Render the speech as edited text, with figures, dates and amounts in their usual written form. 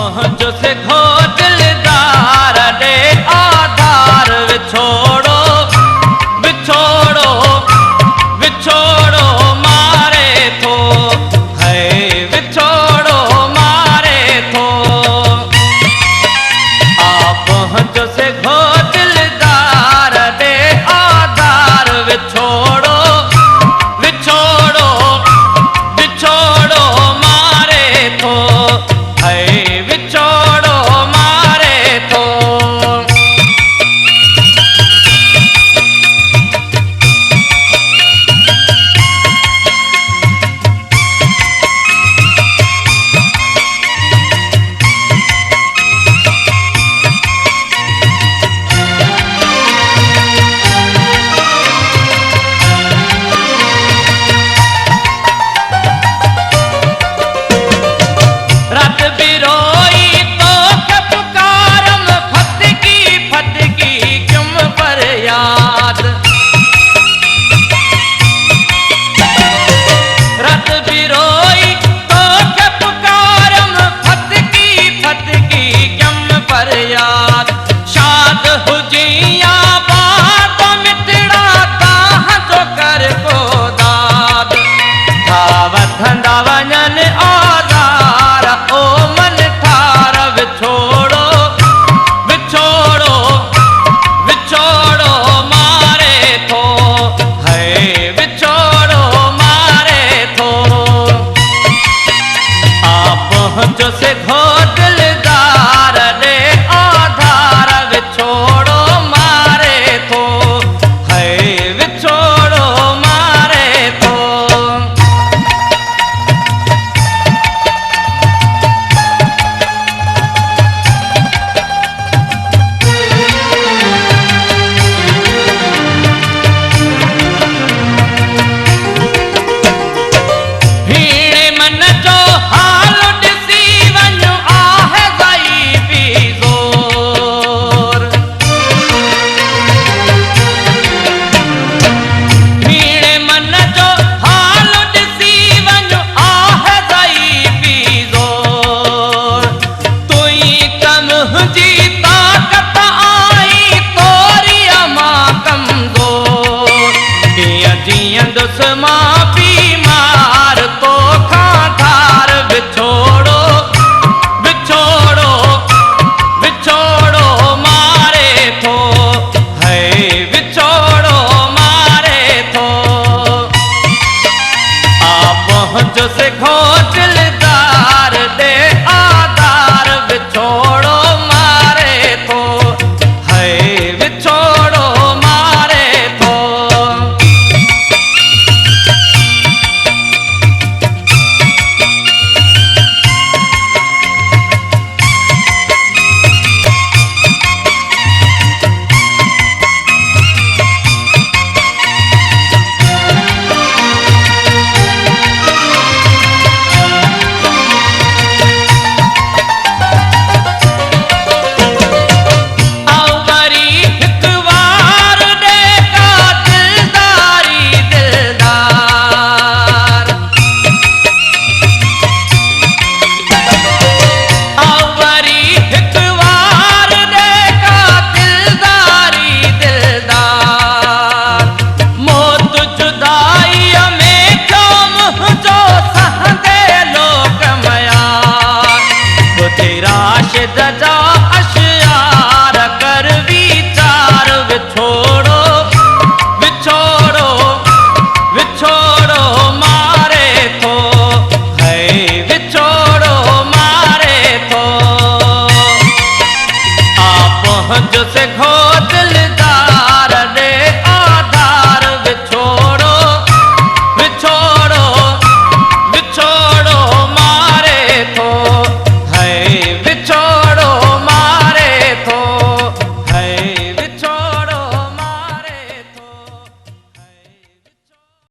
पहुँचो से खो दिलदार दे आधार विछोड़ो विछोड़ो विछोड़ो मारे थो है विछोड़ो मारे थो आ पहुँचो से खो दिलदार दे आधार विछोड़ो विछोड़ो विछोड़ो मारे थो है विछोड़ो मारे थो रात बिरोई तो के पुकारम फतकी क्यों पर याद रात बिरोई तो के पुकारम फतकी क्यों पर याद शाद हुजिया बात मिटड़ा ताह जो कर को दाद धावत दावनन आधार ओ मन ठार विछोड़ो विछोड़ो विछोड़ो मारे थो है विछोड़ो मारे थो आ पहुँचो से खो दिलदार दे आधार विछोड़ो मारे थो है विछोड़ो मारे थो भीड़ मन जो हाल ॾिसी वञो आहे गई बि ज़ोर भीड़ मन जो हाल ॾिसी वञो आहे गई बि ज़ोर तुई कम हुजी ताक़त आई तोरी मां कमज़ोर कीअं जीअंदुसि मां बीमार तो खां धार विछोड़ो विछोड़ो विछोड़ो मारे थो है विछोड़ो मारे थो आ पहुँचो से खो दिलदार दे आधार विछोड़ो मारे थो है विछोड़ो मारे थो आओ वरी हिक वार दे का दिलदारी दिलदार आओ वरी हिक वार दे का दिलदारी दिलदार मौत जुदाई में क्यों मुझो सहंदे लोक मयार बुद्धि राशिद जा अशियार कर विचार विछोड़ो विछोड़ो विछोड़ो मारे थो है विछोड़ो मारे थो आ पहुँचो से खो दिल